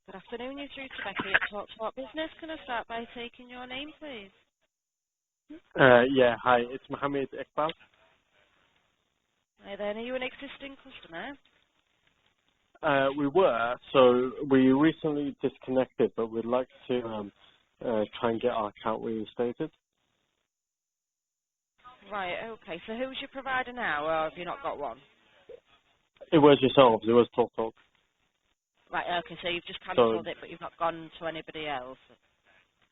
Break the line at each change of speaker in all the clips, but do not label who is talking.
Good afternoon, you're through to Becky at Talk Talk Business. Can I start by taking your name, please?
Yeah, hi, it's Mohammed Iqbal.
Hi then, are you an existing customer?
We were, so we recently disconnected, but we'd like to try and get our account reinstated.
Right, okay. So who's your provider now, or have you not got one?
It was yourselves, it was Talk Talk.
Right, okay, so you've just
So,
cancelled it, but you've not gone to anybody else?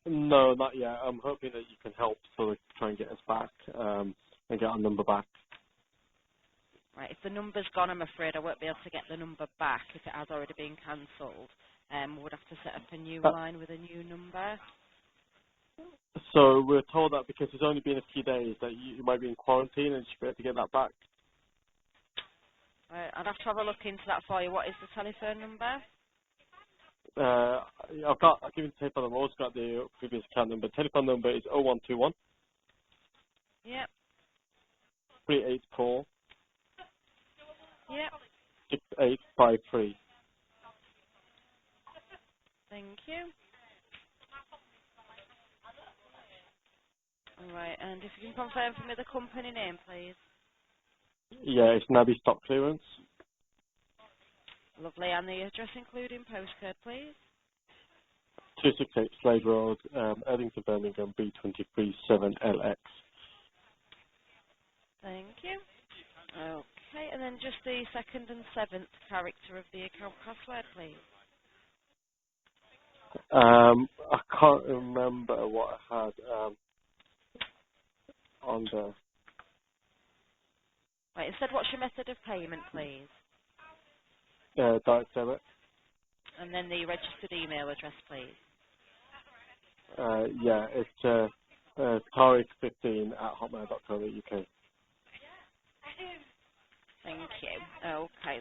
no, not yet. I'm hoping that you can help so we can try and get us back and get our number back.
Right, if the number's gone, I'm afraid I won't be able to get the number back if it has already been cancelled. We would have to set up a new line with a new number.
So we're told that because it's only been a few days that you might be in quarantine and you should be able to get that back.
Right, I'd have to have a look into that for you. What is the telephone number?
I've given the telephone number, I've also got the previous account number. Telephone number is 0121
Yep,
384
yep.
6853.
Thank you. All right, and if you can confirm for me the company name, please.
Yeah, it's Nabi Stock Clearance.
Lovely, and the address including postcode, please.
268 Slade Road, Erdington, Birmingham, B23 7LX.
Thank you. Okay, and then just the second and seventh character of the account password, please.
I can't remember what I had on the
Right, instead, what's your method of payment, please?
direct debit.
And then the registered email address, please.
Yeah, it's tariq15@hotmail.co.uk.
Thank you. Okay,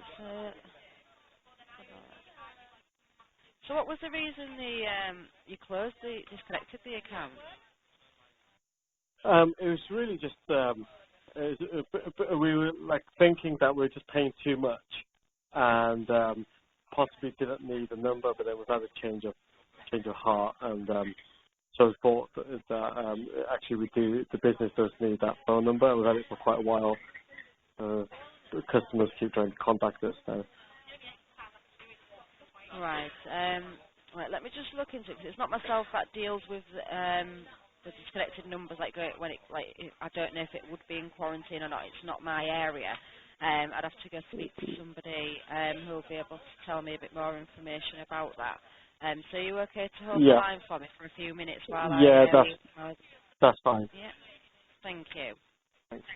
so what was the reason you disconnected the account?
It was really just we were like thinking that we were just paying too much, and possibly didn't need a number, but then we've had a change of heart, and so we thought that actually the business does need that phone number. We've had it for quite a while. The customers keep trying to contact us now.
Right. Right. Let me just look into it. 'Cause it's not myself that deals with the disconnected numbers. I don't know if it would be in quarantine or not. It's not my area. I'd have to go speak to somebody who will be able to tell me a bit more information about that. So are you okay to hold the line for me for a few minutes while
That's fine.
Yeah. Thank you.
Thanks.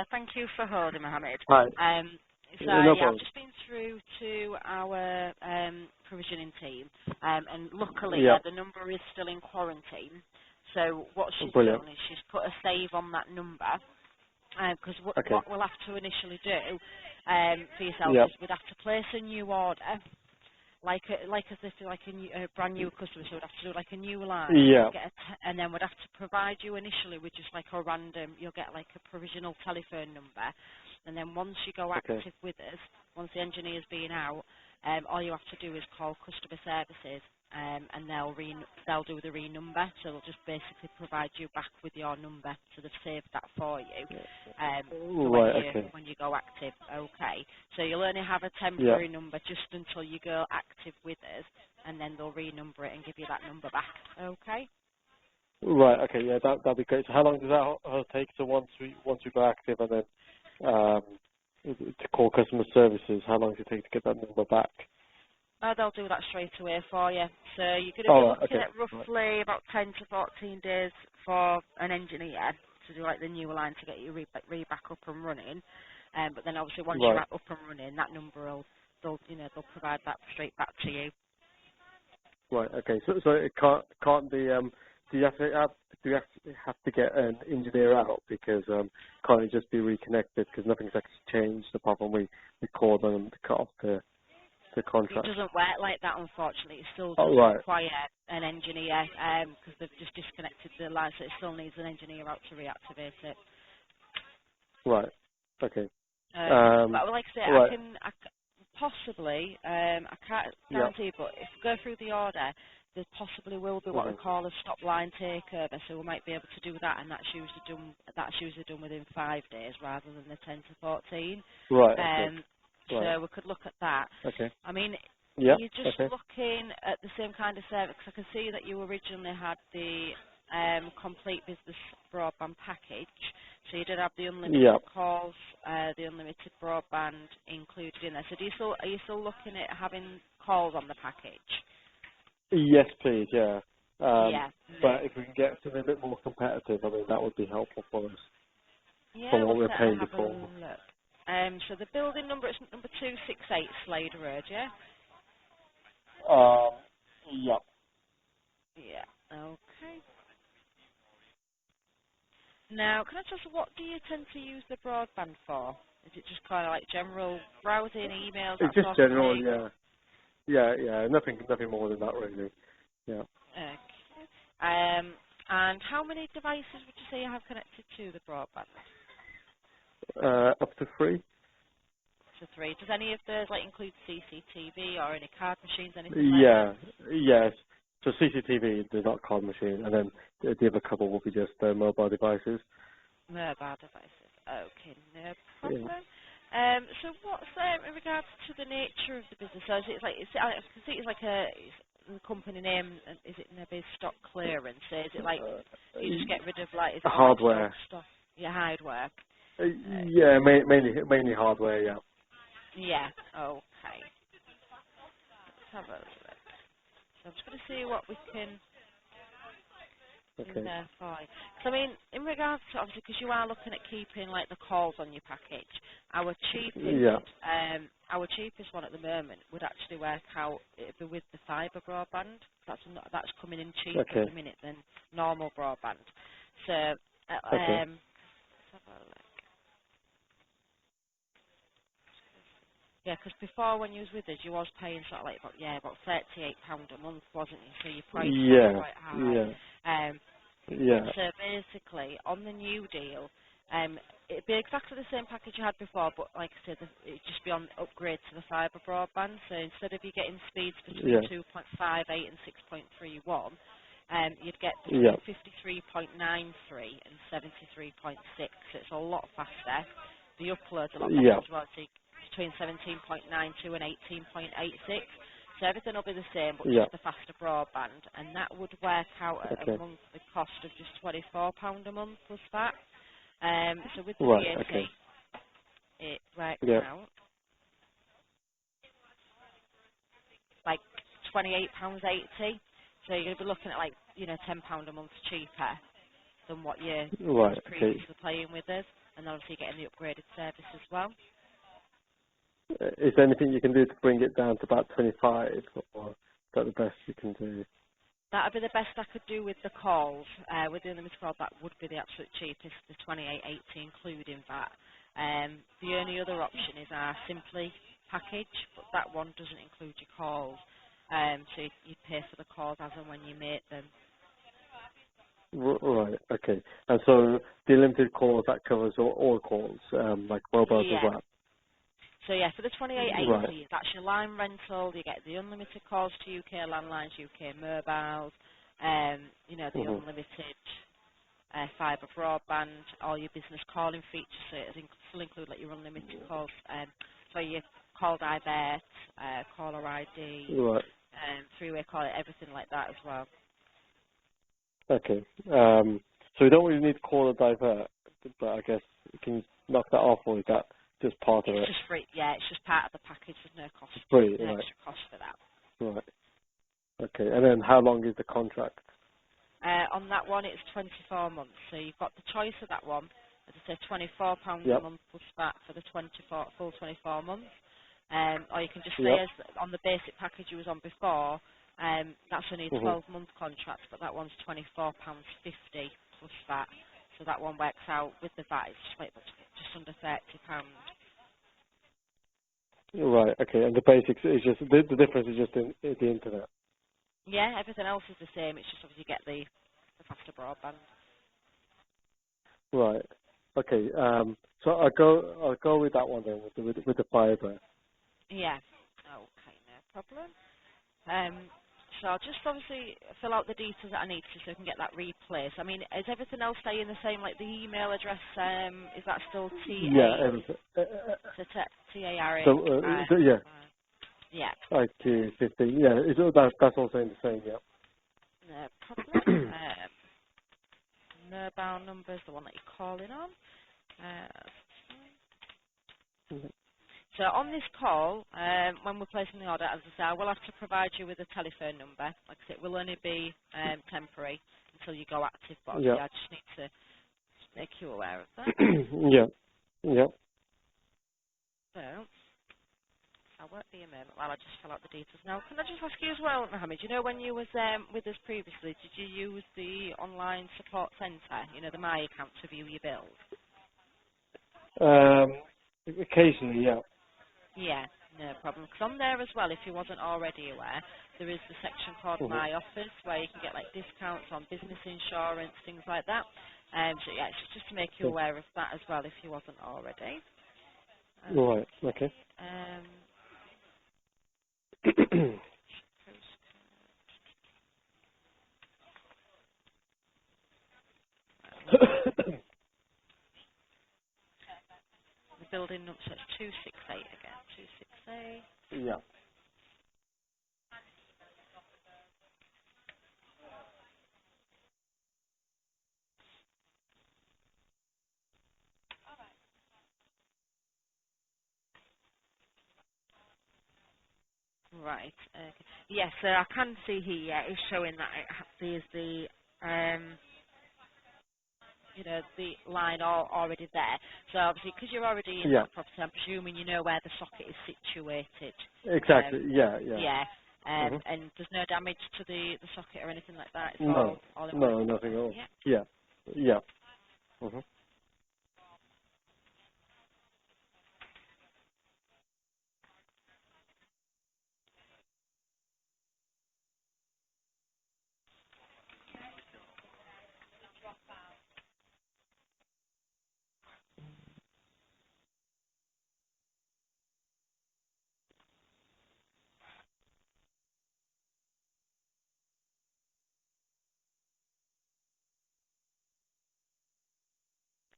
Yeah, thank you for holding, Mohammed.
Hi.
So
No
yeah, I've
problem.
just been through to our provisioning team, and luckily,
Yeah.
yeah, the number is still in quarantine. So what she's
Brilliant.
done is she's put a save on that number, because
Okay.
what we'll have to initially do for yourself
Yeah.
is we'd have to place a new order, like as if like a brand new customer, so we'd have to do like a new line,
Yeah.
and then we'd have to provide you initially with just like a random, you'll get like a provisional telephone number, and then once you go
Okay.
active with us, once the engineer's been out, all you have to do is call customer services, and they'll do the renumber, so they'll just basically provide you back with your number, so they've saved that for you, for
Right. Okay.
when you go active. Okay, so you'll only have a
Yeah.
temporary number just until you go active with us, and then they'll renumber it and give you that number back. Okay.
Right. Okay. Yeah. That'd be great. So how long does that take? So once we go active and then to call customer services, how long does it take to get that number back?
Oh, they'll do that straight away for you. So you're going to be
Oh.
looking
Okay.
at roughly about 10 to 14 days for an engineer to do like the new line to get you back up and running. But then obviously once you're
Right.
up and running, that number they'll provide that straight back to you.
Right. Okay. So it can't be. Do you have to get an engineer out because can't it just be reconnected because nothing's actually changed apart from we called them to cut off the
It
contract.
doesn't work like that, unfortunately. It still
Oh,
does
right.
require an engineer because they've just disconnected the line, so it still needs an engineer out to reactivate it.
Right. Okay.
But like I say,
Right.
possibly, I can't
Yeah.
guarantee, but if we go through the order, there possibly will be what we
Mhm.
call a stop line takeover, so we might be able to do that, and that's usually done within 5 days rather than the 10 to 14.
Right. Okay. Right.
So we could look at that.
Okay.
I mean,
Yeah.
you're just
Okay.
looking at the same kind of service, because I can see that you originally had the complete business broadband package. So you did have the unlimited
Yeah.
calls, the unlimited broadband included in there. So are you still looking at having calls on the package?
Yes, please. Yeah.
Yeah.
But if we can get something a bit more competitive, I mean that would be helpful for us
Yeah,
from what
we'll
we were
certainly
paying
have a
before.
look. So the building number is number 268 Slade Road, yeah?
Yeah.
Yeah. Okay. Now, can I just ask, what do you tend to use the broadband for? Is it just kind of like general browsing, emails,
It's
that
just
sort of
general.
thing?
Yeah. Yeah. Yeah. Nothing more than that really. Yeah.
Okay. And how many devices would you say you have connected to the broadband?
Up to 3.
So 3. Does any of those like include CCTV or any card machines, anything like that?
Yeah. Yes. So CCTV, the not card machine, and then the other couple will be just mobile devices.
Mobile devices. Okay, no
Yeah.
problem. So what's in regards to the nature of the business? So is it like I can see it's like the company name. Is it maybe stock clearance? So is it like you just get rid of like is it all like
Hardware.
stock? Yeah, hardware.
Yeah, mainly hardware. Yeah.
Yeah. Okay. Let's have a look. So I'm just going to see what we can do
Okay.
there for you. So I mean, in regards to obviously, because you are looking at keeping like the calls on your package, our
Yeah.
cheapest one at the moment would actually work out. It'd be with the fibre broadband. That's coming in cheaper at
Okay.
the minute than normal broadband. So
Okay.
let's have a look. Yeah, because before when you was with us, you was paying sort of like about £38 a month, wasn't you? So your price was
Yeah.
quite high.
Yeah. Yeah.
So basically, on the new deal, it'd be exactly the same package you had before, but like I said, it'd just be on upgrade to the fibre broadband. So instead of you getting speeds between
Yeah.
2.58 and 6.31, you'd get
Yeah.
between 53.93 and 73.6. So it's a lot faster. The upload's a lot better
Yeah.
as well. So between 17.92 and 18.86. So everything will be the same, but
Yeah.
just the faster broadband, and that would work out at a
Okay.
monthly cost of just £24 a month plus that. So with the
Right.
VAT,
Okay.
it works
Yeah.
out like £28.80. So you're going to be looking at like £10 a month cheaper than what you was
Right. Okay.
previously paying with us, and obviously getting the upgraded service as well.
Is there anything you can do to bring it down to about 25, or is that the best you can do?
That would be the best I could do with the calls. With the unlimited calls, that would be the absolute cheapest, the 28.80 including that. The only other option is our Simply package, but that one doesn't include your calls. So you pay for the calls as and when you make them.
Right, okay. And so the limited calls, that covers all calls, like mobiles as
Yeah.
well?
So yeah, for the 28.80,
Right.
that's your line rental. You get the unlimited calls to UK landlines, UK mobiles. You know, the
Mm-hmm.
unlimited fibre broadband, all your business calling features. So it will include like your unlimited calls. So your call divert, caller ID,
Right,
three-way call, everything like that as well.
okay. So we don't really need call or divert, but I guess you can knock that off, or is that just part of
It's
it?
just free. Yeah, it's just part of the package. There's no cost,
It's free,
no
right,
extra cost for that.
right. Okay, and then how long is the contract?
On that one, it's 24 months. So you've got the choice of that one. As I say, £24 a
Yep,
month plus that for the full 24 months. Or you can just say,
yep.
as on the basic package you was on before, that's only a
Mm-hmm.
12-month contract, but that one's £24.50 plus that. So that one works out with the VAT. It's just under £30.
Right, okay, and the basics is just, the difference is just in the internet.
Yeah, everything else is the same. It's just obviously you get the faster broadband.
Right. Okay. So I'll go with that one then with the fibre.
Yeah. Okay, no problem. So I'll just obviously fill out the details that I need to so I can get that replaced. I mean, is everything else staying the same? Like the email address, is that still
Yeah. Everything.
TARA?
So yeah.
Yeah,
IT 15. Yeah. That's also in the same. Yeah.
no problem. Mobile number is the one that you're calling on. So on this call, when we're placing the order, as I say, I will have to provide you with a telephone number. Like I said, it will only be temporary until you go active, but
Yeah.
obviously I just need to make you aware of that.
Yeah. Yeah.
So I won't be a moment while I just fill out the details. Now, can I just ask you as well, Mohammed, do you know when you was with us previously, did you use the online support centre, you know, the My account to view your bills?
Occasionally. Yeah.
Yeah, no problem. Because on there as well, if you wasn't already aware, there is the section called
Hmm.
My Offers where you can get like discounts on business insurance, things like that. So yeah, it's just to make you
Okay.
aware of that as well if you wasn't already.
Right.
Okay.
Okay.
The building number, so it's 268 again. 268.
Yeah.
Right. Okay. Yes, so I can see here, yeah, it's showing that there's the, you know, the line already there. So obviously, because you're already in
Yeah.
that property, I'm presuming you know where the socket is situated.
Exactly. Yeah. Yeah.
Yeah.
Hmm.
And there's no damage to the socket or anything like that. It's
No.
all in
No.
working
Nothing
order.
else.
Yeah.
Yeah. Yeah. Hmm.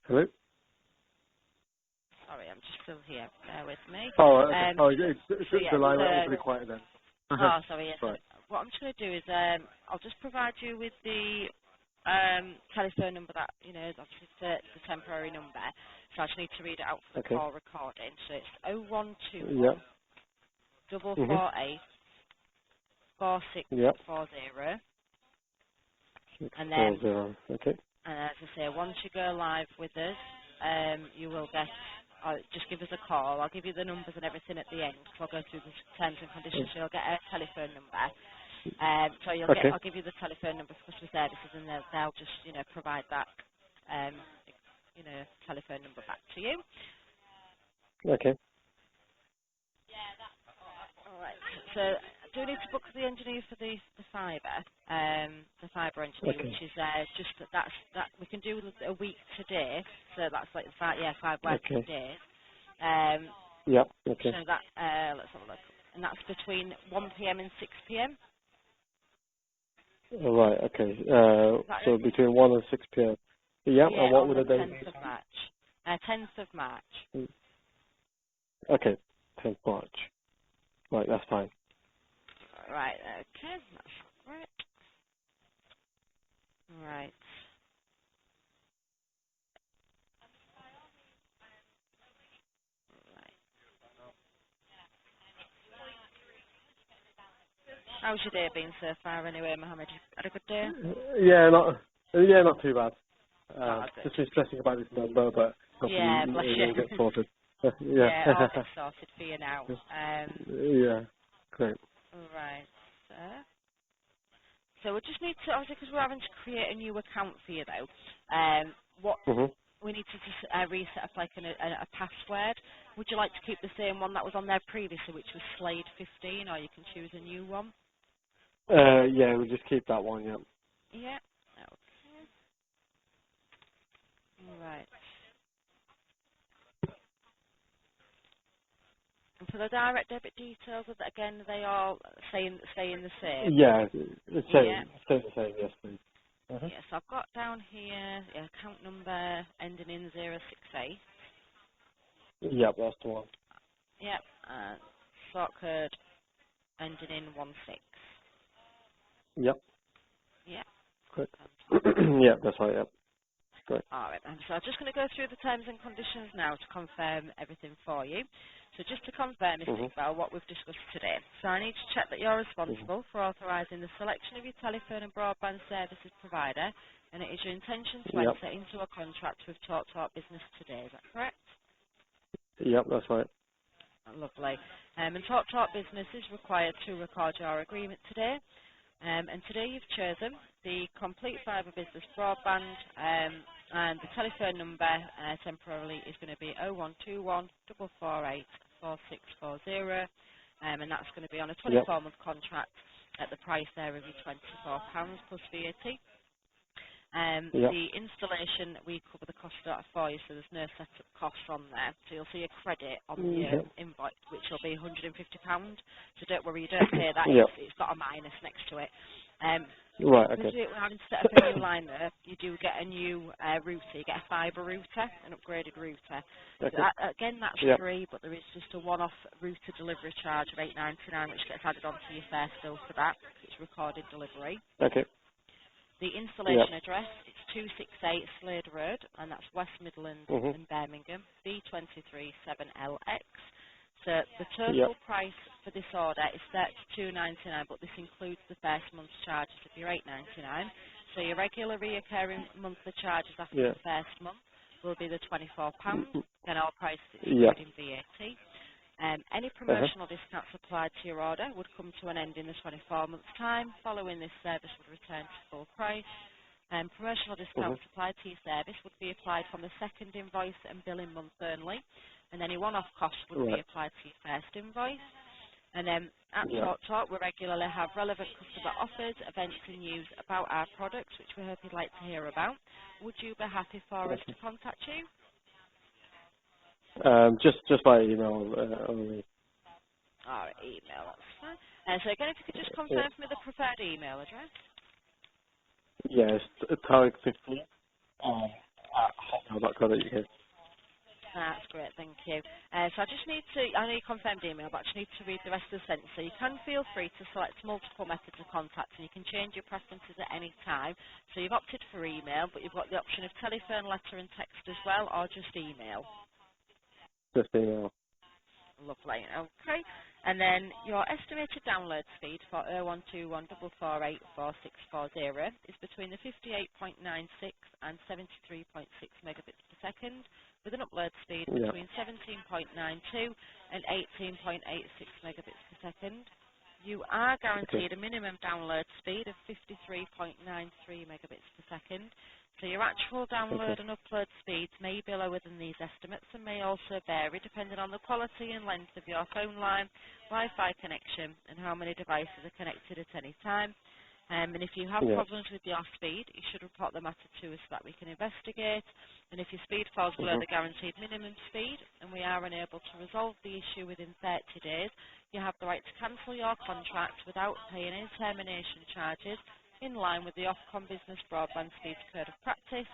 Hello.
Sorry, I'm just still here. Bear with me.
Oh, okay. Oh,
So, so yeah,
the line went
the
awfully quiet then.
oh, sorry, yes.
Right.
What I'm just going to do is I'll just provide you with the telephone number that, you know, is obviously the temporary number. So I just need to read it out for the
Okay.
call recording. So it's
Yeah.
0121
Mhm.
448
Yeah.
4640. And then,
640. Okay.
as I say, once you go live with us, you will get. Just give us a call. I'll give you the numbers and everything at the end. So I'll go through the terms and conditions. So you'll get a telephone number. So
Okay.
I'll give you the telephone number for customer services, and they'll just provide that telephone number back to you.
Okay.
All right. So I do need to book the engineer for the fibre engineer,
Okay.
which is just that we can do a week today. So that's like 5 working
Okay.
days.
Yeah. Okay.
So that let's have a look, and that's between 1 p.m. and 6 p.m.
All right. Okay.
Is that
So
okay?
between 1 and 6 p.m. Yeah.
Yeah,
And what
on
would
the
the date
10th of March. 10th of March.
be? Okay. 10th March. Right. That's fine.
Right. Okay. That's great. Right. Right. How's your day been so far, anyway, Mohammed? You had a good day?
Not too bad.
Oh, good.
Just been stressing about this number, but
Yeah,
hopefully
bless
it
you.
will get sorted.
Yeah,
Yeah.
all gets sorted for you now.
Yeah. Great.
Right. So we just need to, obviously, because we're having to create a new account for you, though. What
Mhm.
we need to just reset up like a password. Would you like to keep the same one that was on there previously, which was Slade 15, or you can choose a new one?
Yeah, we'll just keep that one. Yeah.
Yeah. Okay. Right. And for the direct debit details, again, they all staying the same.
Yeah.
Yeah.
Stay the same. Yes, please. Uh-huh.
Yes, I've got down here account number ending in 068.
Yep, that's the one.
Yep. Sort code ending in 16.
Yep.
Yep.
Great.
Fantastic.
Yeah, that's right. Yep. Great.
All right, so I'm just going to go through the terms and conditions now to confirm everything for you. So just to confirm, Mr.
Mhm.
Iqbal, what we've discussed today. So I need to check that you're
Mhm.
responsible for authorising the selection of your telephone and broadband services provider, and it is your intention to
Yep.
enter into a contract with TalkTalk Business today. Is that correct?
Yep, that's right.
Lovely. And TalkTalk Business is required to record your agreement today. And today you've chosen the complete fibre business broadband, and the telephone number temporarily is going to be 0121 448 4640, and that's going to be on a
Yep.
24-month contract at the price there of your £24 plus VAT.
Yep.
The installation, we cover the cost of that for you, so there's no setup costs on there. So you'll see a credit on your
Yep.
invoice, which will be £150. So don't worry, you don't pay that.
Yep.
It's got a minus next to it.
Right.
Because
Okay.
we're having to set up a new line there, you do get a new router. You get a fibre router, an upgraded router. So
Okay.
again, that's
Yep.
free, but there is just a one-off router delivery charge of £8.99, which gets added onto your first bill for that. It's recorded delivery.
Okay.
The
Yep.
installation address, it's 268 Slade Road, and that's West Midlands
Mhm.
in Birmingham, B237LX. So the
Yep.
total price for this order is $32.99, but this includes the first month's charges of your $8.99. So your regular reoccurring monthly charges after
Yeah.
the first month will be the £24, and all prices
Yep.
excluding VAT. Any
Uh-huh.
promotional discounts applied to your order would come to an end in the 24 months' time. Following this, service would return to full price. Promotional
Mhm.
discounts applied to your service would be applied from the second invoice and billing month only, and any one-off cost would be
Right.
applied to your first invoice. And then at
Yeah.
TalkTalk, we regularly have relevant customer offers, events and news about our products, which we hope you'd like to hear about. Would you be happy for us
Okay.
to contact you?
Just by email only.
All right, email, that's fine. So again, if you could just
Yeah.
confirm for me the preferred email address.
Yeah. It's Tarek 15. At hotmail.co.uk.
That's great, thank you. So I just need to, I know you confirmed email, but I just need to read the rest of the sentence. So you can feel free to select multiple methods of contact, and you can change your preferences at any time. So you've opted for email, but you've got the option of telephone, letter and text as well, or just email.
Just email.
Lovely, okay. And then your estimated download speed for 0121 448 is between the 58.96 and 73.6 megabits per second, with an upload speed
Yeah.
between 17.92 and 18.86 megabits per second. You are
Okay.
guaranteed a minimum download speed of 53.93 megabits per second. So your actual
Okay.
download and upload speeds may be lower than these estimates and may also vary depending on the quality and length of your phone line, Wi-Fi connection, and how many devices are connected at any time. And if you have
Yeah.
problems with your speed, you should report the matter to us so that we can investigate. And if your speed falls below
Mhm.
the guaranteed minimum speed and we are unable to resolve the issue within 30 days, you have the right to cancel your contract without paying any termination charges in line with the Ofcom Business Broadband Speed Code of Practice.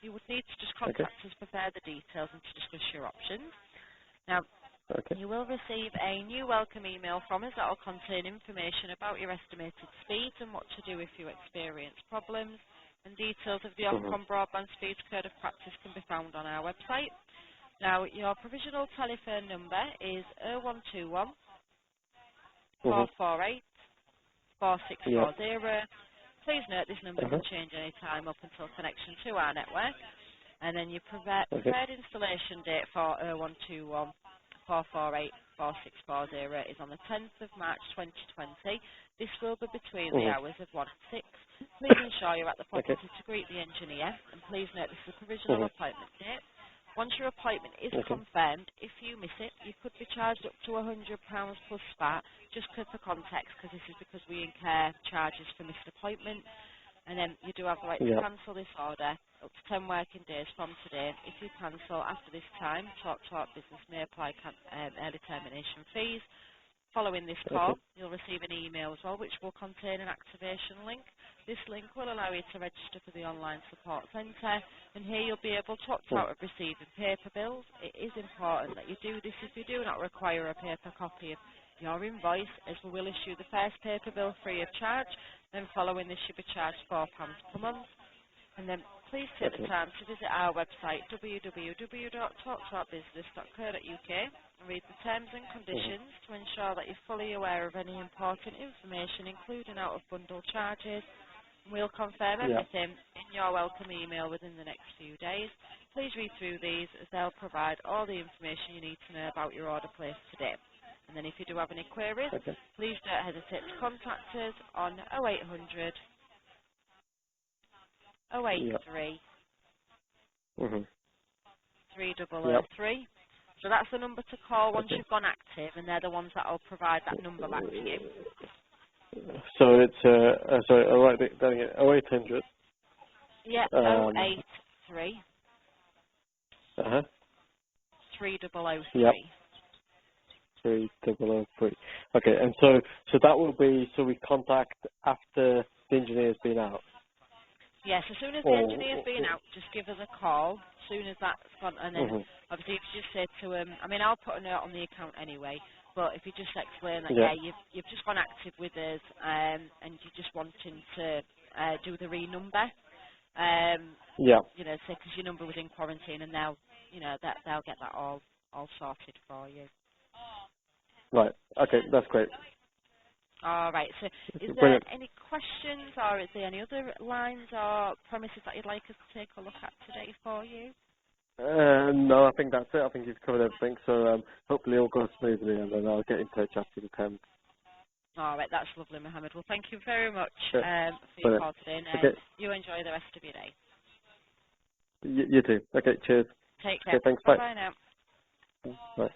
You would need to just
Okay.
contact us for further details and to discuss your options. Now,
Okay.
you will receive a new welcome email from us that will contain information about your estimated speeds and what to do if you experience problems. And details of the
Mhm.
Ofcom Broadband Speed Code of Practice can be found on our website. Now, your provisional telephone number is 0121
Mhm.
448
Yeah.
4640. Please note this number can change any time up until connection to our network. And then your
Okay.
preferred installation date for 0121 448 4640 is on the 10th of March 2020. This will be between the
Mhm.
hours of 1 and 6. Please ensure you're at the
Okay.
property to greet the engineer, and please note this is a provisional
Mhm.
appointment date. Once your appointment is
Okay.
confirmed, if you miss it, you could be charged up to £100 plus VAT, just for context, because this is because we incur charges for missed appointments. And then you do have the right to
Yeah.
cancel this order up to 10 working days from today. If you cancel after this time, Talk Business may apply early termination fees. Following this
Okay.
call, you'll receive an email as well, which will contain an activation link. This link will allow you to register for the online support centre, and here you'll be able to opt
Mhm.
out of receiving paper bills. It is important that you do this if you do not require a paper copy of your invoice, as we will issue the first paper bill free of charge. Then following this, you'll be charged £4 per month. And then please take the
Okay.
time to visit our website, www.talktalkbusiness.co.uk, and read the terms and
Mhm.
conditions to ensure that you're fully aware of any important information, including out-of-bundle charges. We'll confirm
Yeah.
everything in your welcome email within the next few days. Please read through these, as they'll provide all the information you need to know about your order placed today. And then if you do have any queries,
Okay.
please don't hesitate to contact us on 0800
Yeah.
083
Mhm. Yep.
3003. So that's the number to call once
Okay.
you've gone active, and they're the ones that will provide that number back to you.
So it's sorry. I'll write it down again. 0800.
Yeah,
Um.
083
Uh huh.
3003.
Yep. 3003. Okay. And so that will be so we contact after the engineer's been out.
Yes, as soon as the engineer's
Or.
been out, just give us a call. As soon as that's gone, and then
Mhm.
obviously if you just say to him, I mean, I'll put a note on the account anyway. But if you just explain that,
Yeah.
yeah, you've just gone active with us, and you're just wanting to do the renumber,
Yeah.
you know, say because your number was in quarantine, and they'll get that all sorted for you.
Right. Okay. That's great.
All right. So, is there
Brilliant.
any questions, or is there any other lines or premises that you'd like us to take a look at today for you?
No, I think that's it. I think you've covered everything. So hopefully all goes smoothly, and then I'll get in touch after the 10th.
All right. That's lovely, Mohammed. Well, thank you very much
Okay.
for your
Brilliant.
call today, and
Okay.
you enjoy the rest of your day.
You too. Okay. Cheers.
Take care.
Okay. Thanks.
Bye
Bye.
bye now.
Bye.